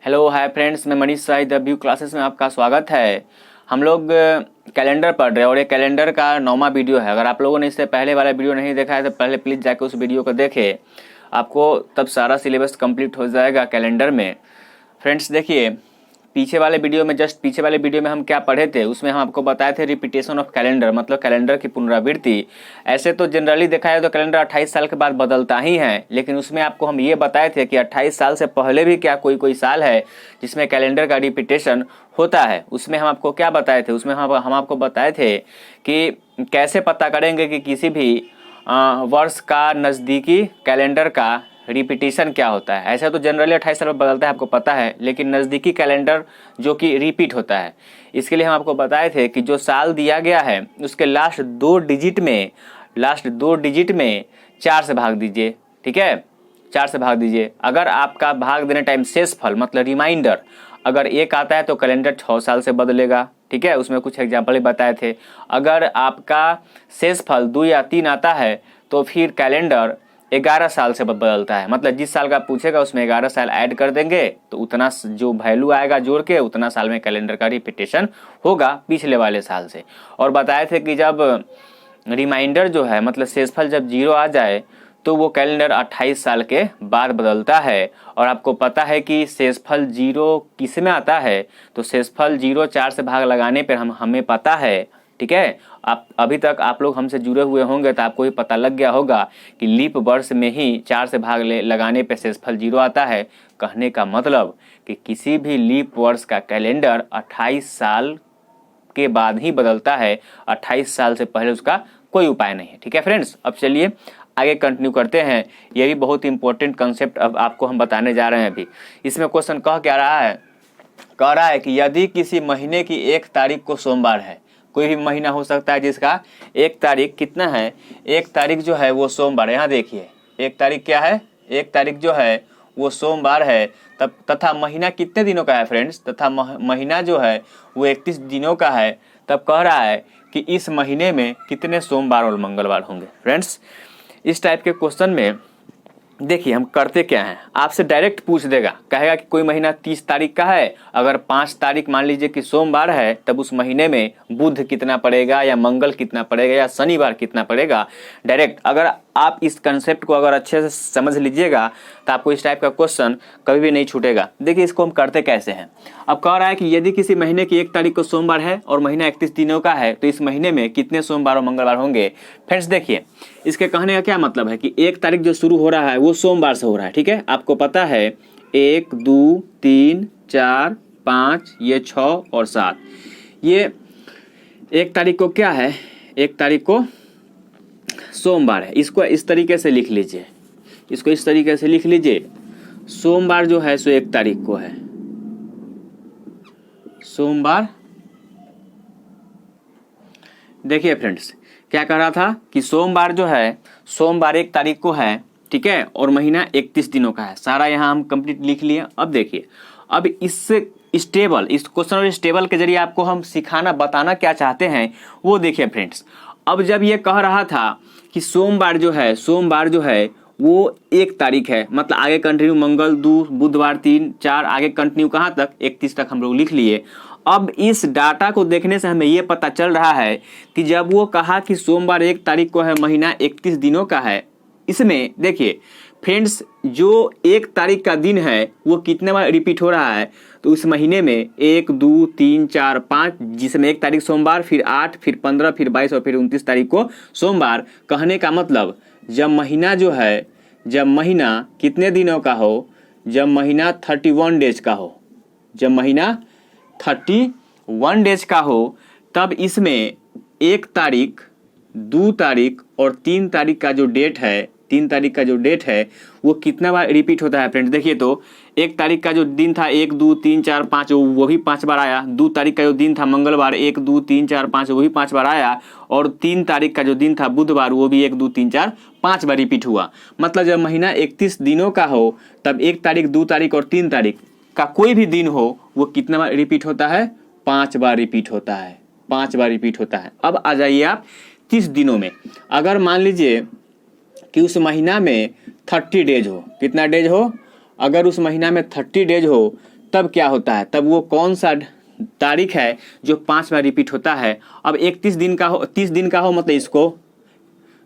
Hello hi friends, मैं Manish Sai the view classes में आपका स्वागत है। हम लोग कैलेंडर पढ़ रहे हैं और ये कैलेंडर का 9वां वीडियो है। अगर आप लोगों ने इससे पहले वाला वीडियो नहीं देखा है तो पहले प्लीज़ जाके उस वीडियो को देखें, आपको तब सारा सिलेबस कंप्लीट हो जाएगा कैलेंडर में। फ्रेंड्स देखिए, पीछे वाले वीडियो में हम क्या पढ़े थे, उसमें हम आपको बताए थे रिपीटेशन ऑफ कैलेंडर, मतलब कैलेंडर की पुनरावृत्ति। ऐसे तो जनरली देखा जाए तो कैलेंडर 28 साल के बाद बदलता ही है, लेकिन उसमें आपको हम ये बताए थे कि 28 साल से पहले भी क्या कोई साल है जिसमें कैलेंडर का रिपीटेशन होता है। उसमें हम आपको क्या बताए थे, उसमें हम आपको बताए थे कि कैसे पता करेंगे कि किसी भी वर्ष का नज़दीकी कैलेंडर का रिपीटेशन क्या होता है। ऐसा तो जनरली 28 साल में बदलता है, आपको पता है, लेकिन नज़दीकी कैलेंडर जो कि रिपीट होता है, इसके लिए हम आपको बताए थे कि जो साल दिया गया है उसके लास्ट दो डिजिट में 4 से भाग दीजिए। ठीक है, 4 से भाग दीजिए। अगर आपका भाग देने टाइम शेषफल मतलब रिमाइंडर अगर 1 आता है तो कैलेंडर 6 साल से बदलेगा। ठीक है, उसमें कुछ एग्जाम्पल ही बताए थे। अगर आपका शेषफल 2 या 3 आता है तो फिर कैलेंडर 11 साल से बदलता है, मतलब जिस साल का पूछेगा उसमें 11 साल ऐड कर देंगे तो उतना जो वैल्यू आएगा जोड़ के उतना साल में कैलेंडर का रिपीटेशन होगा पिछले वाले साल से। और बताए थे कि जब रिमाइंडर जो है मतलब शेषफल जब 0 आ जाए तो वो कैलेंडर 28 साल के बाद बदलता है। और आपको पता है कि शेषफल 0 किस में आता है, तो शेषफल 0 4 से भाग लगाने पर हमें पता है। ठीक है, आप अभी तक आप लोग हमसे जुड़े हुए होंगे तो आपको ही पता लग गया होगा कि लीप वर्ष में ही 4 से भाग लगाने पर शेषफल 0 आता है। कहने का मतलब कि किसी भी लीप वर्ष का कैलेंडर 28 साल के बाद ही बदलता है, 28 साल से पहले उसका कोई उपाय नहीं है। ठीक है फ्रेंड्स, अब चलिए आगे कंटिन्यू करते हैं। ये भी बहुत इंपॉर्टेंट कंसेप्ट अब आपको हम बताने जा रहे हैं। अभी इसमें क्वेश्चन कह रहा है कि यदि किसी महीने की 1 तारीख को सोमवार है, कोई भी महीना हो सकता है जिसका 1 तारीख कितना है, 1 तारीख जो है वो सोमवार। यहाँ देखिए 1 तारीख क्या है, 1 तारीख जो है वो सोमवार है। तब तथा महीना कितने दिनों का है फ्रेंड्स, तथा महीना जो है वो 31 दिनों का है। तब कह रहा है कि इस महीने में कितने सोमवार और मंगलवार होंगे। फ्रेंड्स इस टाइप के क्वेश्चन में देखिए हम करते क्या हैं, आपसे डायरेक्ट पूछ देगा, कहेगा कि कोई महीना 30 तारीख का है, अगर 5 तारीख मान लीजिए कि सोमवार है, तब उस महीने में बुध कितना पड़ेगा या मंगल कितना पड़ेगा या शनिवार कितना पड़ेगा। डायरेक्ट अगर आप इस कंसेप्ट को अगर अच्छे से समझ लीजिएगा तो आपको इस टाइप का क्वेश्चन कभी भी नहीं छूटेगा। देखिए इसको हम करते कैसे हैं। अब कह रहा है कि यदि किसी महीने की 1 तारीख को सोमवार है और महीना 31 दिनों का है तो इस महीने में कितने सोमवार और मंगलवार होंगे। फ्रेंड्स देखिए इसके कहने का क्या मतलब है कि 1 तारीख जो शुरू हो रहा है वो सोमवार से हो रहा है। ठीक है, आपको पता है 1 2 3 4 5 ये 6 और 7, ये 1 तारीख को क्या है, 1 तारीख को सोमवार है। इसको इस तरीके से लिख लीजिए, इसको इस तरीके से लिख लीजिए, सोमवार जो है सो 1 तारीख को है, सोमवार। देखिए फ्रेंड्स क्या कह रहा था कि सोमवार जो है सोमवार 1 तारीख को है। ठीक है, और महीना 31 दिनों का है। सारा यहाँ हम कंप्लीट लिख लिए। अब देखिए, अब इस क्वेश्चन और इस टेबल के जरिए आपको हम सिखाना बताना क्या चाहते हैं वो देखिए फ्रेंड्स। अब जब ये कह रहा था कि सोमवार जो है वो 1 तारीख है, मतलब आगे कंटिन्यू मंगल 2 बुधवार 3 4 आगे कंटिन्यू कहाँ तक 31 तक हम लोग लिख लिए। अब इस डाटा को देखने से हमें ये पता चल रहा है कि जब वो कहा कि सोमवार 1 तारीख को है, महीना 31 दिनों का है, इसमें देखिए फ्रेंड्स जो 1 तारीख का दिन है वो कितने बार रिपीट हो रहा है, तो उस महीने में 1 2 3 4 5, जिसमें 1 तारीख सोमवार, फिर 8 फिर 15 फिर 22 और फिर 29 तारीख को सोमवार। कहने का मतलब जब महीना जो है, जब महीना कितने दिनों का हो, जब महीना 31 डेज का हो, जब महीना 31 डेज का हो, तब इसमें 1 तारीख 2 तारीख और 3 तारीख का जो डेट है, 3 तारीख का जो डेट है वो कितना बार रिपीट होता है फ्रेंड्स। देखिए तो 1 तारीख का जो दिन था 1 2 3 4 5 वो भी 5 बार आया। 2 तारीख का जो दिन था मंगलवार 1 2 3 4 5 वो भी 5 बार आया। और 3 तारीख का जो दिन था बुधवार वो भी 1 2 3 4 5 बार रिपीट हुआ। मतलब जब महीना 31 दिनों का हो तब 1 तारीख 2 तारीख और 3 तारीख का कोई भी दिन हो वो कितना बार रिपीट होता है, 5 बार रिपीट होता है, 5 बार रिपीट होता है। अब आ जाइए आप 30 दिनों में। अगर मान लीजिए कि उस महीना में 30 डेज हो, कितना डेज हो, अगर उस महीना में 30 डेज हो तब क्या होता है, तब वो कौन सा तारीख है जो 5 बार रिपीट होता है। अब 31 दिन का हो, 30 दिन का हो, मतलब इसको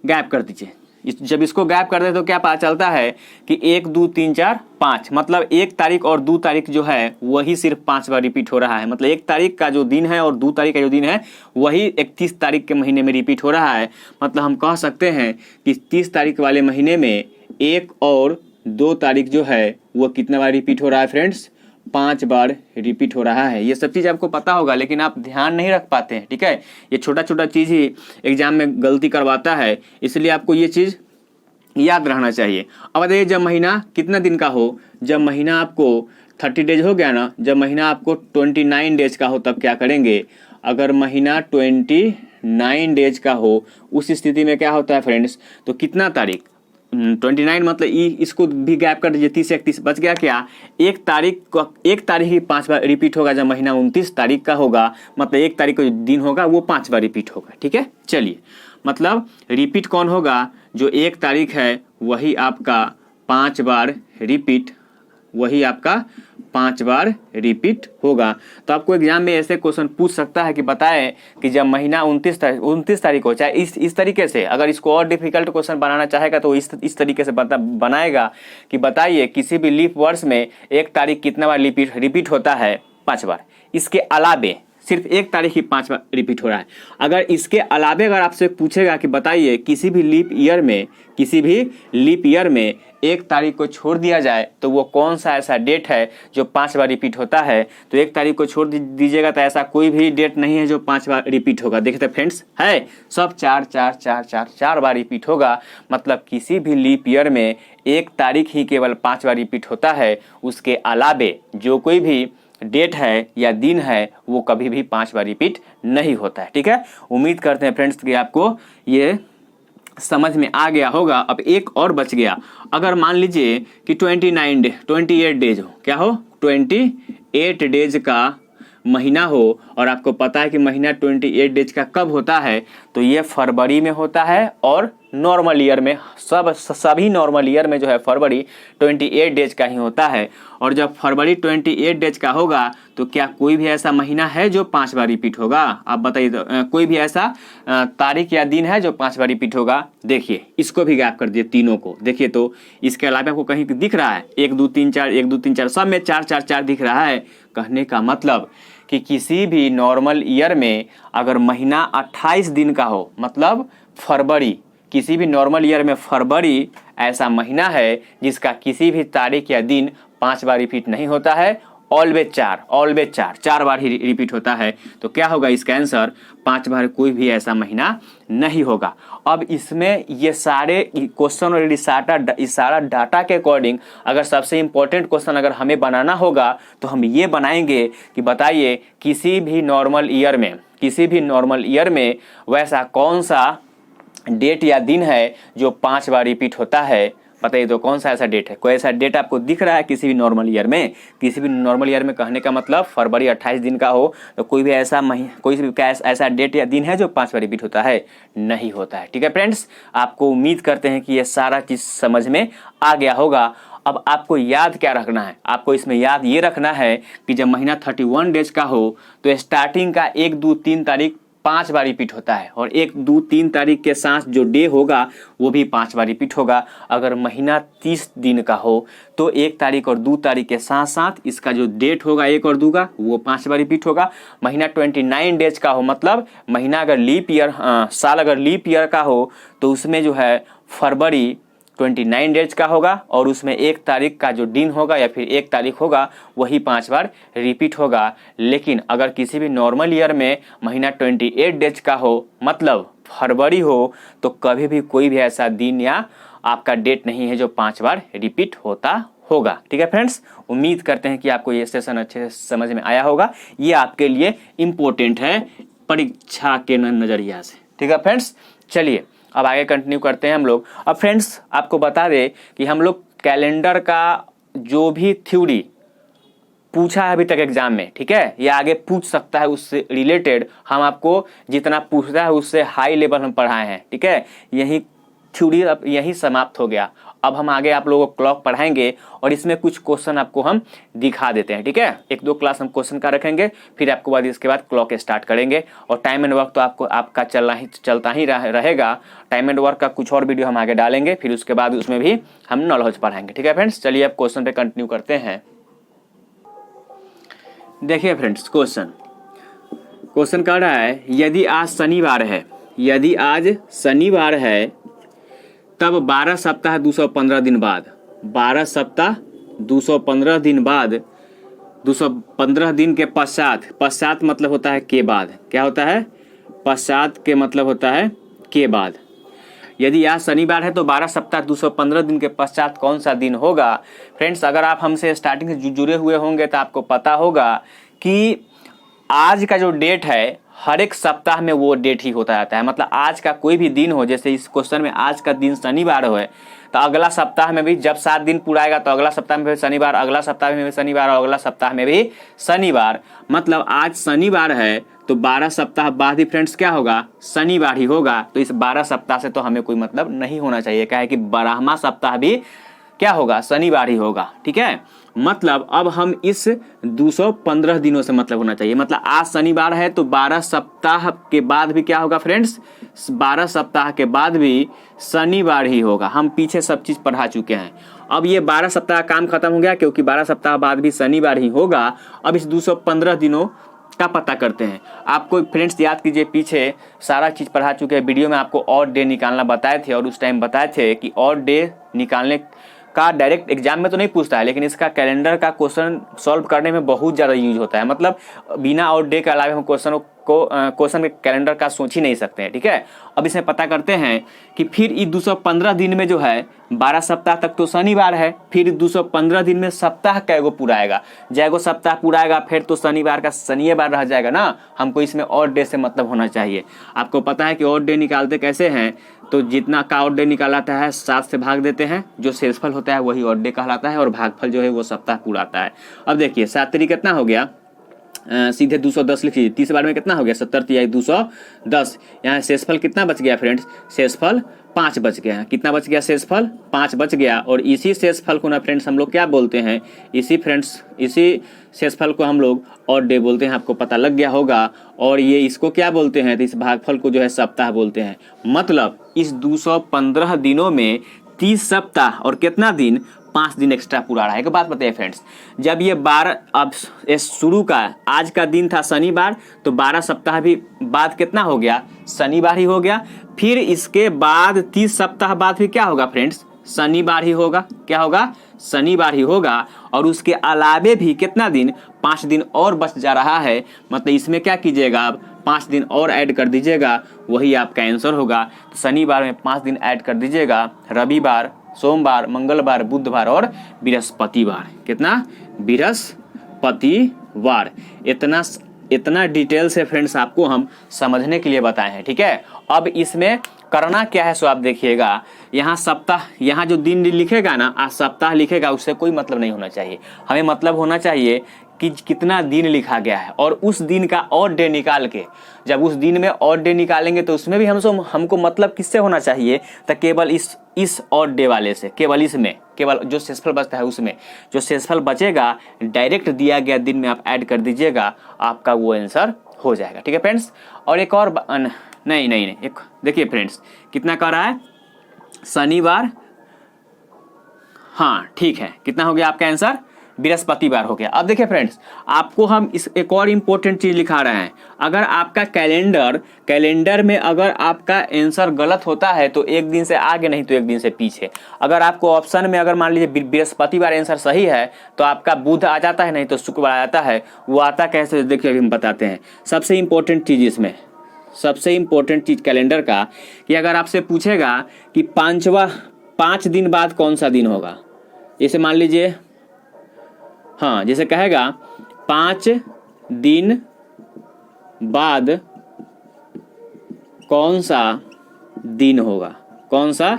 गैप कर दीजिए। जब इसको गैप कर दे तो क्या पता चलता है कि 1 2 3 4 5, मतलब 1 तारीख और 2 तारीख जो है वही सिर्फ 5 बार रिपीट हो रहा है। मतलब 1 तारीख का जो दिन है और 2 तारीख का जो दिन है वही 31 तारीख के महीने में रिपीट हो रहा है। मतलब हम कह सकते हैं कि 30 तारीख वाले महीने में 1 और 2 तारीख जो है वो कितना बार रिपीट हो रहा है फ्रेंड्स, 5 बार रिपीट हो रहा है। ये सब चीज़ आपको पता होगा लेकिन आप ध्यान नहीं रख पाते हैं, ठीक है। ये छोटा छोटा चीज़ ही एग्जाम में गलती करवाता है, इसलिए आपको ये चीज़ याद रहना चाहिए। अब बताइए जब महीना कितना दिन का हो, जब महीना आपको 30 डेज हो गया ना, जब महीना आपको 29 डेज का हो तब क्या करेंगे। अगर महीना 29 डेज का हो उस स्थिति में क्या होता है फ्रेंड्स, तो कितना तारीख 29 मतलब इसको भी गैप कर दीजिए, 30 31 बच गया क्या। 1 तारीख ही 5 बार रिपीट होगा। जब महीना 29 तारीख का होगा मतलब 1 तारीख को जो दिन होगा वो 5 बार रिपीट होगा, ठीक है। चलिए मतलब रिपीट कौन होगा, जो 1 तारीख है वही आपका 5 बार रिपीट, वही आपका 5 बार रिपीट होगा। तो आपको एग्जाम में ऐसे क्वेश्चन पूछ सकता है कि बताएं कि जब महीना 29 तारीख हो, चाहे इस तरीके से, अगर इसको और डिफिकल्ट क्वेश्चन बनाना चाहेगा तो इस तरीके से बनाएगा कि बताइए किसी भी लीप वर्ष में 1 तारीख कितना बार रिपीट होता है, 5 बार। इसके अलावे सिर्फ 1 तारीख ही 5 बार रिपीट हो रहा है। अगर इसके अलावे अगर आपसे पूछेगा कि बताइए किसी भी लीप ईयर में 1 तारीख को छोड़ दिया जाए तो वो कौन सा ऐसा डेट है जो 5 बार रिपीट होता है, तो 1 तारीख को छोड़ दीजिएगा तो ऐसा कोई भी डेट नहीं है जो 5 बार रिपीट होगा। देखते फ्रेंड्स है सब 4 बार रिपीट होगा। मतलब किसी भी लीप ईयर में 1 तारीख ही केवल 5 बार रिपीट होता है, उसके अलावे जो कोई भी डेट है या दिन है वो कभी भी 5 बार रिपीट नहीं होता है, ठीक है। उम्मीद करते हैं फ्रेंड्स कि आपको ये समझ में आ गया होगा। अब एक और बच गया, अगर मान लीजिए कि 28 डेज हो, क्या हो 28 डेज का महीना हो और आपको पता है कि महीना 28 डेज का कब होता है, तो ये फरवरी में होता है और नॉर्मल ईयर में सभी नॉर्मल ईयर में जो है फरवरी 28 डेज का ही होता है। और जब फरवरी 28 डेज का होगा तो क्या कोई भी ऐसा महीना है जो 5 बार रिपीट होगा, आप बताइए। तो कोई भी ऐसा तारीख या दिन है जो 5 बार रिपीट होगा। देखिए इसको भी गैप कर दिए तीनों को, देखिए तो इसके अलावा आपको कहीं दिख रहा है 1 2 3 4 1 2 3 4 सब में 4 4 4 दिख रहा है। कहने का मतलब कि किसी भी नॉर्मल ईयर में अगर महीना 28 दिन का हो, मतलब फरवरी, किसी भी नॉर्मल ईयर में फरवरी ऐसा महीना है जिसका किसी भी तारीख या दिन 5 बार रिपीट नहीं होता है, ऑलवेज 4 बार ही रिपीट होता है, तो क्या होगा इसका आंसर 5 बार कोई भी ऐसा महीना नहीं होगा। अब इसमें ये सारे क्वेश्चन और इस सारा डाटा के अकॉर्डिंग अगर सबसे इम्पोर्टेंट क्वेश्चन अगर हमें बनाना होगा तो हम ये बनाएंगे कि बताइए किसी भी नॉर्मल ईयर में वैसा कौन सा डेट या दिन है जो 5 बार रिपीट होता है। बताइए तो कौन सा ऐसा डेट है, कोई ऐसा डेट आपको दिख रहा है किसी भी नॉर्मल ईयर में। किसी भी नॉर्मल ईयर में कहने का मतलब फरवरी 28 दिन का हो तो कोई भी ऐसा ऐसा डेट या दिन है जो 5 बार रिपीट होता है, नहीं होता है, ठीक है फ्रेंड्स। आपको उम्मीद करते हैं कि ये सारा चीज़ समझ में आ गया होगा। अब आपको याद क्या रखना है, आपको इसमें याद ये रखना है कि जब महीना 31 डेज का हो तो स्टार्टिंग का 1 2 3 तारीख 5 बार रिपीट होता है और 1 2 3 तारीख के साथ जो डे होगा वो भी 5 बार रिपीट होगा। अगर महीना 30 दिन का हो तो 1 तारीख और 2 तारीख के साथ साथ इसका जो डेट होगा 1 और 2 का वो 5 बार रिपीट होगा। महीना 29 डेज का हो, मतलब महीना अगर साल अगर लीप ईयर का हो तो उसमें जो है फरवरी 29 डेज का होगा और उसमें 1 तारीख का जो दिन होगा या फिर 1 तारीख होगा वही 5 बार रिपीट होगा। लेकिन अगर किसी भी नॉर्मल ईयर में महीना 28 डेज का हो, मतलब फरवरी हो, तो कभी भी कोई भी ऐसा दिन या आपका डेट नहीं है जो 5 बार रिपीट होता होगा, ठीक है फ्रेंड्स। उम्मीद करते हैं कि आपको ये सेशन अच्छे से समझ में आया होगा। ये आपके लिए इम्पोर्टेंट है परीक्षा के नज़रिया से, ठीक है फ्रेंड्स। चलिए अब आगे कंटिन्यू करते हैं हम लोग। अब फ्रेंड्स आपको बता दें कि हम लोग कैलेंडर का जो भी थ्योरी पूछा है अभी तक एग्जाम में, ठीक है, या आगे पूछ सकता है उससे रिलेटेड हम आपको जितना पूछता है उससे हाई लेवल हम पढ़ाए हैं, ठीक है। यही थ्योरी अब यही समाप्त हो गया। अब हम आगे आप लोगों को क्लॉक पढ़ाएंगे और इसमें कुछ क्वेश्चन आपको हम दिखा देते हैं, ठीक है। 1-2 क्लास हम क्वेश्चन का रखेंगे, फिर आपको बाद इसके बाद क्लॉक स्टार्ट करेंगे। और टाइम एंड वर्क तो आपको आपका चलता ही रहेगा। टाइम एंड वर्क का कुछ और वीडियो हम आगे डालेंगे, फिर उसके बाद उसमें भी हम नॉलेज पढ़ाएंगे, ठीक है फ्रेंड्स। चलिए अब क्वेश्चन पे कंटिन्यू करते हैं। देखिए फ्रेंड्स, क्वेश्चन कह रहा है यदि आज शनिवार है तब 12 सप्ताह 215 दिन बाद 12 सप्ताह 215 दिन बाद 215 दिन के पश्चात मतलब होता है के बाद। क्या होता है? पश्चात के मतलब होता है के बाद। यदि आज शनिवार है तो 12 सप्ताह 215 दिन के पश्चात कौन सा दिन होगा? फ्रेंड्स, अगर आप हमसे स्टार्टिंग से जुड़े हुए होंगे तो आपको पता होगा कि आज का जो डेट है हर एक सप्ताह में वो डेट ही होता रहता है। मतलब आज का कोई भी दिन हो, जैसे इस क्वेश्चन में आज का दिन शनिवार हो तो अगला सप्ताह में भी जब 7 दिन पूरा आएगा तो अगला सप्ताह में भी शनिवार, अगला सप्ताह में भी शनिवार और अगला सप्ताह में भी शनिवार। मतलब आज शनिवार है तो 12 सप्ताह बाद ही फ्रेंड्स क्या होगा? शनिवार ही होगा। तो इस 12 सप्ताह से तो हमें कोई मतलब नहीं होना चाहिए। क्या है कि 12वां सप्ताह भी क्या होगा? शनिवार ही होगा, ठीक है। मतलब अब हम इस 215 दिनों से मतलब होना चाहिए। मतलब आज शनिवार है तो 12 सप्ताह के बाद भी क्या होगा फ्रेंड्स? 12 सप्ताह के बाद भी शनिवार ही होगा। हम पीछे सब चीज पढ़ा चुके हैं। अब ये 12 सप्ताह काम खत्म हो गया क्योंकि 12 सप्ताह बाद भी शनिवार ही होगा। अब इस 215 दिनों का पता करते हैं। आपको फ्रेंड्स याद कीजिए, पीछे सारा चीज पढ़ा चुके हैं। वीडियो में आपको ऑड डे निकालना बताए थे और उस टाइम बताए थे कि ऑड डे निकालने का डायरेक्ट एग्जाम में तो नहीं पूछता है, लेकिन इसका कैलेंडर का क्वेश्चन सॉल्व करने में बहुत ज़्यादा यूज होता है। मतलब बिना ऑड डे के अलावा हम क्वेश्चन के कैलेंडर का सोच ही नहीं सकते हैं, ठीक है। अब इसमें पता करते हैं कि फिर इस 215 दिन में जो है 12 सप्ताह तक तो शनिवार है, फिर 215 दिन में सप्ताह कैगो पूरा आएगा? जैगो सप्ताह पूरा आएगा फिर तो शनिवार का शनिवार रह जाएगा ना। हमको इसमें ऑड डे से मतलब होना चाहिए। आपको पता है कि ऑड डे निकालते कैसे हैं? तो जितना का ऑड डे निकालाता है 7 से भाग देते हैं, जो शेषफल होता है वही ऑड डे कहलाता है और भागफल जो है वो सप्ताह पूरा आता है। अब देखिए 7 तिरी कितना हो गया? सीधे 210 लिख लीजिए। 30 बार में कितना हो गया? 70 तिहाई 210। यहाँ शेषफल कितना बच गया फ्रेंड्स? शेषफल 5 बच गया। कितना बच गया? शेषफल 5 बच गया। और इसी शेषफल को ना फ्रेंड्स हम लोग क्या बोलते हैं? इसी शेषफल को हम लोग ऑड डे बोलते हैं। आपको पता लग गया होगा। और ये इसको क्या बोलते हैं? तो इस भागफल को जो है सप्ताह बोलते हैं। मतलब इस 215 दिनों में 30 सप्ताह और कितना दिन? 5 दिन एक्स्ट्रा पूरा रहा है। एक बात बताइए फ्रेंड्स, जब ये 12 अब शुरू का आज का दिन था शनिवार, तो 12 सप्ताह भी बाद कितना हो गया? शनिवार ही हो गया। फिर इसके बाद 30 सप्ताह बाद फिर क्या होगा फ्रेंड्स? शनिवार ही होगा। क्या होगा? शनिवार ही होगा। और उसके अलावे भी कितना दिन? 5 दिन और बच जा रहा है। मतलब इसमें क्या कीजिएगा? आप 5 दिन और ऐड कर दीजिएगा, वही आपका आंसर होगा। तो शनिवार में 5 दिन ऐड कर दीजिएगा, रविवार, सोमवार, मंगलवार, बुधवार और बृहस्पतिवार। कितना? बृहस्पतिवार। इतना डिटेल से फ्रेंड्स आपको हम समझने के लिए बताए हैं, ठीक है। अब इसमें करना क्या है सो आप देखिएगा। यहाँ सप्ताह, यहाँ जो दिन लिखेगा ना, आज सप्ताह लिखेगा, उससे कोई मतलब नहीं होना चाहिए। हमें मतलब होना चाहिए कि कितना दिन लिखा गया है और उस दिन का ऑड डे निकाल के, जब उस दिन में ऑड डे निकालेंगे तो उसमें भी हमको मतलब किससे होना चाहिए? तो केवल इस ऑड डे वाले से, केवल इसमें, केवल जो शेषफल बचता है उसमें। जो शेषफल बचेगा डायरेक्ट दिया गया दिन में आप ऐड कर दीजिएगा, आपका वो आंसर हो जाएगा, ठीक है फ्रेंड्स। और एक और नहीं, एक देखिए फ्रेंड्स, कितना कर रहा है? शनिवार, हाँ ठीक है। कितना हो गया आपका आंसर? बृहस्पतिवार हो गया। अब देखिए फ्रेंड्स, आपको हम इस एक और इम्पोर्टेंट चीज लिखा रहे हैं। अगर आपका कैलेंडर में अगर आपका आंसर गलत होता है तो एक दिन से आगे, नहीं तो एक दिन से पीछे। अगर आपको ऑप्शन में अगर मान लीजिए बृहस्पतिवार आंसर सही है तो आपका बुध आ जाता है, नहीं तो शुक्रवार आ जाता है। वो आता कैसे? देखिए हम बताते हैं। सबसे इम्पोर्टेंट चीज इसमें, सबसे इम्पोर्टेंट चीज कैलेंडर का, कि अगर आपसे पूछेगा कि 5 दिन बाद कौन सा दिन होगा, जैसे मान लीजिए, हाँ जैसे कहेगा 5 दिन बाद कौन सा दिन होगा, कौन सा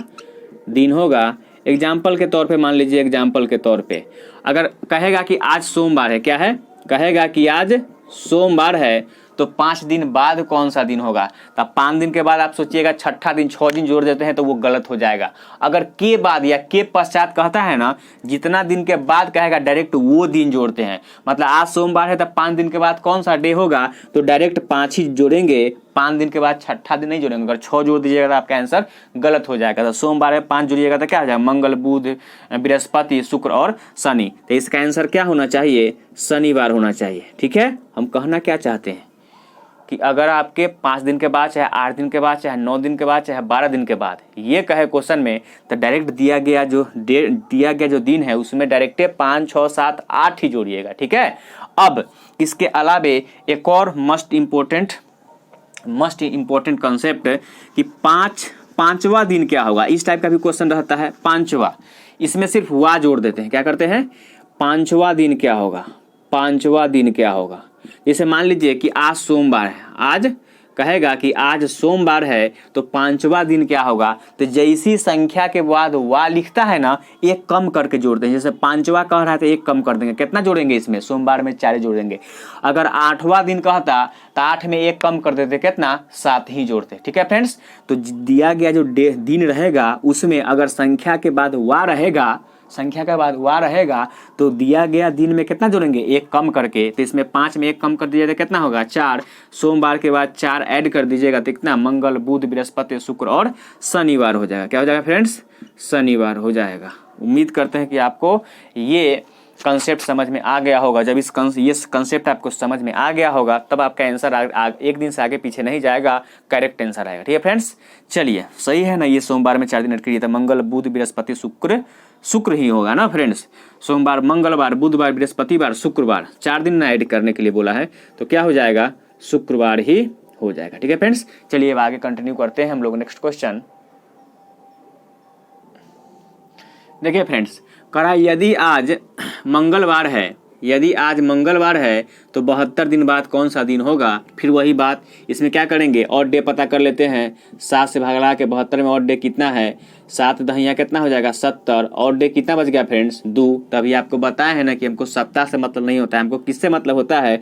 दिन होगा। एग्जाम्पल के तौर पे मान लीजिए, एग्जाम्पल के तौर पे अगर कहेगा कि आज सोमवार है, क्या है? कहेगा कि आज सोमवार है, तो 5 दिन बाद कौन सा दिन होगा। तब 5 दिन के बाद आप सोचिएगा छठा दिन, 6 दिन जोड़ देते हैं तो वो गलत हो जाएगा। अगर के बाद या के पश्चात कहता है ना, जितना दिन के बाद कहेगा डायरेक्ट वो दिन जोड़ते हैं। मतलब आज सोमवार है तब 5 दिन के बाद कौन सा डे होगा, तो डायरेक्ट 5 ही जोड़ेंगे। 5 दिन के बाद छठा दिन नहीं जोड़ेंगे। अगर 6 जोड़ दीजिएगा तो आपका आंसर गलत हो जाएगा। तो सोमवार है 5 जोड़िएगा तो क्या हो जाएगा, मंगल बुध बृहस्पति शुक्र और शनि। तो इसका आंसर क्या होना चाहिए, शनिवार होना चाहिए। ठीक है, हम कहना क्या चाहते हैं कि अगर आपके 5 दिन के बाद, चाहे 8 दिन के बाद, चाहे 9 दिन के बाद, चाहे 12 दिन के बाद ये कहे क्वेश्चन में, तो डायरेक्ट दिया गया जो दिन है उसमें डायरेक्ट 5, 6, 7, 8 ही जोड़िएगा। ठीक है। अब इसके अलावे एक और मस्ट इम्पोर्टेंट कंसेप्ट कि पांचवा दिन क्या होगा, इस टाइप का भी क्वेश्चन रहता है। पांचवा, इसमें सिर्फ वा जोड़ देते हैं। क्या करते हैं, पांचवा दिन क्या होगा, पांचवा दिन क्या होगा। जैसे मान लीजिए कि आज सोमवार है, आज कहेगा कि आज सोमवार है तो पांचवा दिन क्या होगा, तो जैसी संख्या के बाद वा लिखता है ना, एक कम करके जोड़ते हैं। जैसे पांचवा कह रहा है तो एक कम कर देंगे, कितना जोड़ेंगे इसमें, सोमवार में 4 जोड़ेंगे। अगर 8वां दिन कहता तो 8 में एक कम कर देते, कितना, 7 ही जोड़ते। ठीक है फ्रेंड्स, तो दिया गया जो दिन रहेगा उसमें अगर संख्या के बाद वा रहेगा, संख्या के बाद वा रहेगा तो दिया गया दिन में कितना जोड़ेंगे, एक कम करके। तो इसमें 5 में एक कम कर दीजिएगा तो कितना होगा, 4। सोमवार के बाद 4 ऐड कर दीजिएगा तो कितना, मंगल बुध बृहस्पति शुक्र और शनिवार हो जाएगा। क्या हो जाएगा फ्रेंड्स, शनिवार हो जाएगा। उम्मीद करते हैं कि आपको ये कंसेप्ट समझ में आ गया होगा। जब ये कंसेप्ट आपको समझ में आ गया होगा तब आपका आंसर एक दिन से आगे पीछे नहीं जाएगा, करेक्ट आंसर आएगा। ठीक है फ्रेंड्स, चलिए सही है ना, ये सोमवार में 4 दिन ऐड करिए तो मंगल बुध बृहस्पति शुक्र ही होगा ना फ्रेंड्स। सोमवार, मंगलवार, बुधवार, बृहस्पतिवार, शुक्रवार, 4 दिन ना ऐड करने के लिए बोला है तो क्या हो जाएगा, शुक्रवार ही हो जाएगा। ठीक है फ्रेंड्स, चलिए अब आगे कंटिन्यू करते हैं हम लोग। नेक्स्ट क्वेश्चन देखिए फ्रेंड्स, करा यदि आज मंगलवार है, यदि आज मंगलवार है तो 72 दिन बाद कौन सा दिन होगा। फिर वही बात, इसमें क्या करेंगे, और डे पता कर लेते हैं। 7 से भाग के 72 में और डे कितना है, 7 दहिया कितना हो जाएगा, 70। और डे कितना बच गया फ्रेंड्स, 2। तभी आपको बताया है ना कि हमको सप्ताह से मतलब नहीं होता है, हमको किससे मतलब होता है,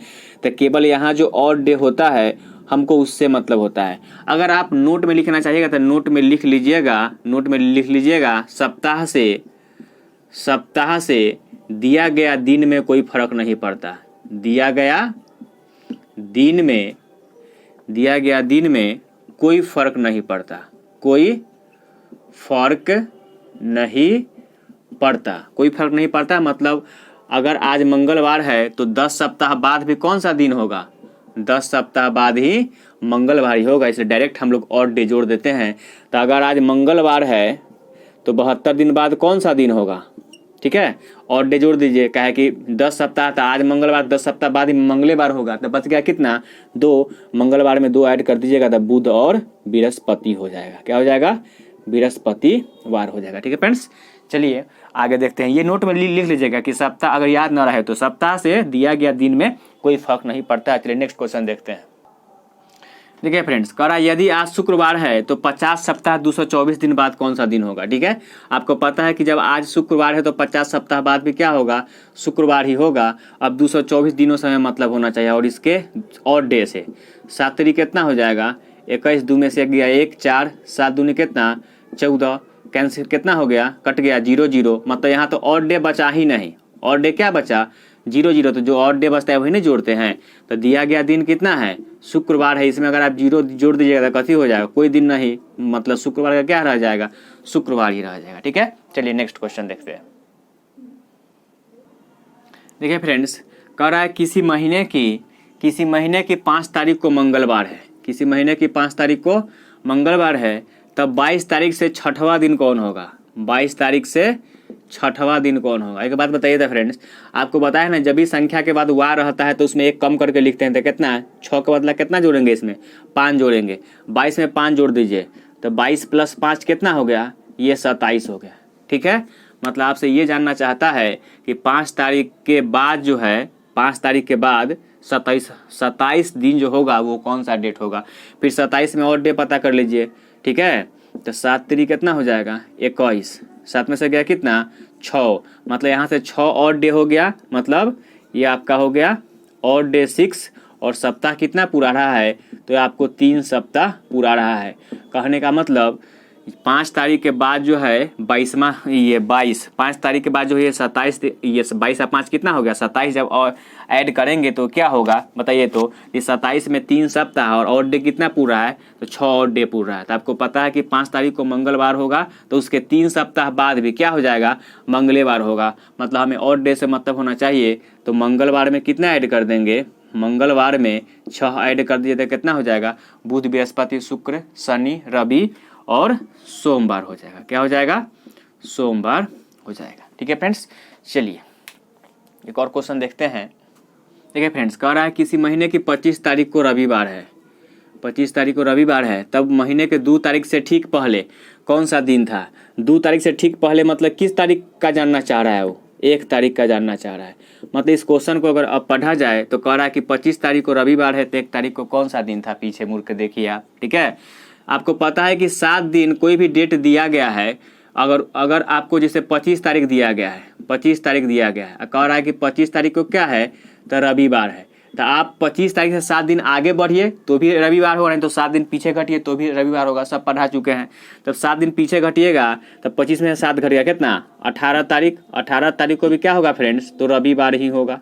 तो केवल यहाँ जो और डे होता है हमको उससे मतलब होता है। अगर आप नोट में लिखना चाहिएगा तो नोट में लिख लीजिएगा, सप्ताह से दिया गया दिन में कोई फर्क नहीं पड़ता। दिया गया दिन में कोई फर्क नहीं पड़ता, कोई फर्क नहीं पड़ता। मतलब अगर आज मंगलवार है तो 10 सप्ताह बाद भी कौन सा दिन होगा, 10 सप्ताह बाद ही मंगलवार ही होगा। इसलिए डायरेक्ट हम लोग और डे जोड़ देते हैं। तो अगर आज मंगलवार है तो 72 दिन बाद कौन सा दिन होगा। ठीक है, और डे जोड़ दीजिए, कहे कि 10 सप्ताह था, आज मंगलवार, 10 सप्ताह बाद ही मंगलवार होगा तो बच गया कितना, 2। मंगलवार में 2 ऐड कर दीजिएगा तो बुध और बृहस्पति हो जाएगा। क्या हो जाएगा, बृहस्पतिवार हो जाएगा। ठीक है फ्रेंड्स, चलिए आगे देखते हैं। ये नोट में लिख लीजिएगा कि सप्ताह अगर याद ना रहे तो सप्ताह से दिया गया दिन में कोई फर्क नहीं पड़ता है। चलिए नेक्स्ट क्वेश्चन देखते हैं। देखिए फ्रेंड्स, कह रहा है यदि आज शुक्रवार है तो 50 सप्ताह 224 दिन बाद कौन सा दिन होगा। ठीक है, आपको पता है कि जब आज शुक्रवार है तो 50 सप्ताह बाद भी क्या होगा, शुक्रवार ही होगा। अब 224 दिनों से हमें मतलब होना चाहिए और इसके और डे से। 7 तारीख कितना हो जाएगा, 21, 2 में से गया 1, 4, 7 दूनी कितना, 14, कैंसिल कितना हो गया, कट गया 0, 0। मतलब यहाँ तो और डे बचा ही नहीं, और डे क्या बचा, 0, 0। तो जो और डे बचता है वही नहीं जोड़ते हैं। तो दिया गया दिन कितना है, शुक्रवार है। इसमें अगर आप 0 जोड़ दीजिएगा तो कथी हो जाएगा, कोई दिन नहीं। मतलब शुक्रवार का क्या रह जाएगा, शुक्रवार ही रह जाएगा। ठीक है, चलिए नेक्स्ट क्वेश्चन देखते हैं। देखिए फ्रेंड्स, कह रहा है किसी महीने की 5 तारीख को मंगलवार है, किसी महीने की 5 तारीख को मंगलवार है, तब 22 तारीख से छठवां दिन कौन होगा, 22 तारीख से छठवां दिन कौन होगा। एक बात बताइए था फ्रेंड्स, आपको बताया ना जब भी संख्या के बाद वार रहता है तो उसमें एक कम करके लिखते हैं। तो कितना है, 6 का बदला कितना जोड़ेंगे, इसमें 5 जोड़ेंगे। 22 में 5 जोड़ दीजिए तो 22 + 5 कितना हो गया, ये 27 हो गया। ठीक है, मतलब आपसे ये जानना चाहता है कि 5 तारीख के बाद जो है, 5 तारीख के बाद 27 दिन जो होगा वो कौन सा डेट होगा। फिर 27 में और डे पता कर लीजिए। ठीक है, तो 7 तारीख कितना हो जाएगा, 21। 7 में से गया कितना, 6। मतलब यहाँ से 6 और डे हो गया, मतलब ये आपका हो गया और डे 6 और सप्ताह कितना पूरा रहा है, तो आपको 3 सप्ताह पूरा रहा है। कहने का मतलब 5 तारीख के बाद जो है 22वां, ये 5 तारीख के बाद जो है ये 27, ये 22 और 5 कितना हो गया 27, जब और ऐड करेंगे तो क्या होगा बताइए। तो ये 27 में 3 सप्ताह और डे कितना पूरा है, तो 6 और डे पूरा है। तो आपको पता है कि 5 तारीख को मंगलवार होगा, तो उसके 3 सप्ताह बाद भी क्या हो जाएगा, मंगलवार होगा। मतलब हमें और डे से मतलब होना चाहिए, तो मंगलवार में कितना ऐड कर देंगे, मंगलवार में 6 ऐड कर दिए तो कितना हो जाएगा, बुध बृहस्पति शुक्र शनि रवि और सोमवार हो जाएगा। क्या हो जाएगा, सोमवार हो जाएगा। ठीक है फ्रेंड्स, चलिए एक और क्वेश्चन देखते हैं। देखिए फ्रेंड्स, कह रहा है किसी महीने की 25 तारीख को रविवार है, 25 तारीख को रविवार है, तब महीने के 2 तारीख से ठीक पहले कौन सा दिन था। 2 तारीख से ठीक पहले मतलब किस तारीख का जानना चाह रहा है वो, 1 तारीख का जानना चाह रहा है। मतलब इस क्वेश्चन को अगर अब पढ़ा जाए तो कह रहा है कि 25 तारीख को रविवार है, तो 1 तारीख को कौन सा दिन था, पीछे मुड़ के देखिए आप। ठीक है, आपको पता है कि 7 दिन कोई भी डेट दिया गया है, अगर आपको जैसे 25 तारीख दिया गया है, 25 तारीख दिया गया है, कह रहा है कि 25 तारीख को क्या है, तो रविवार है, तो आप 25 तारीख से 7 दिन आगे बढ़िए तो भी रविवार होगा, नहीं तो 7 दिन पीछे घटिए तो भी रविवार होगा। सब पढ़ा चुके हैं। तब 7 दिन पीछे घटिएगा तब 25 में से 7 घटिएगा कितना, 18 तारीख। 18 तारीख को भी क्या होगा फ्रेंड्स, तो रविवार ही होगा।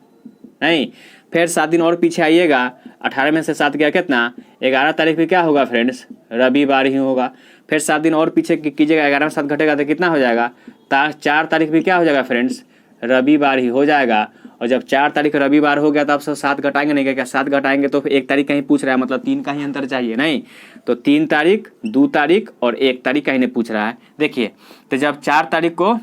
नहीं, फिर 7 दिन और पीछे आइएगा, 18 में से 7 गया कितना, 11 तारीख भी क्या होगा फ्रेंड्स, रविवार ही होगा। फिर 7 दिन और पीछे कीजिएगा, 11 में 7 घटेगा तो कितना हो जाएगा, 4 तारीख भी क्या हो जाएगा फ्रेंड्स, रविवार ही हो जाएगा। और जब 4 तारीख रविवार हो गया तो आप सब 7 घटाएंगे नहीं, क्या 7 घटाएंगे तो 1 तारीख का ही पूछ रहा है, मतलब 3 का ही अंतर चाहिए। नहीं तो 3 तारीख 2 तारीख और 1 तारीख का ही नहीं पूछ रहा है। देखिए, तो जब 4 तारीख को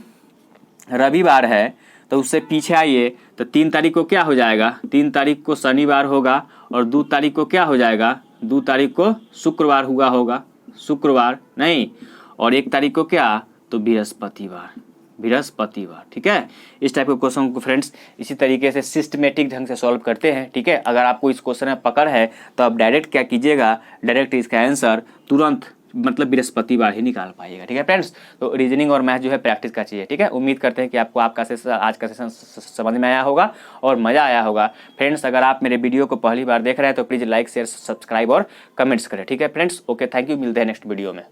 रविवार है तो उससे पीछे आइए, तो 3 तारीख को क्या हो जाएगा, 3 तारीख को शनिवार होगा, और 2 तारीख को क्या हो जाएगा, 2 तारीख को शुक्रवार हुआ होगा, शुक्रवार नहीं, और 1 तारीख को क्या, तो बृहस्पतिवार, बृहस्पतिवार। ठीक है, इस टाइप के क्वेश्चन को फ्रेंड्स इसी तरीके से सिस्टमेटिक ढंग से सॉल्व करते हैं। ठीक है, अगर आपको इस क्वेश्चन में पकड़ है तो आप डायरेक्ट क्या कीजिएगा, डायरेक्ट इसका आंसर तुरंत मतलब बृहस्पतिवार ही निकाल पाइएगा। ठीक है फ्रेंड्स, तो रीजनिंग और मैथ जो है प्रैक्टिस का चाहिए। ठीक है, उम्मीद करते हैं कि आपको आपका सेशन, आज का सेशन समझ में आया होगा और मज़ा आया होगा। फ्रेंड्स, अगर आप मेरे वीडियो को पहली बार देख रहे हैं तो प्लीज़ लाइक शेयर सब्सक्राइब और कमेंट्स करें। ठीक है फ्रेंड्स, ओके, थैंक यू, मिलते हैं नेक्स्ट वीडियो में।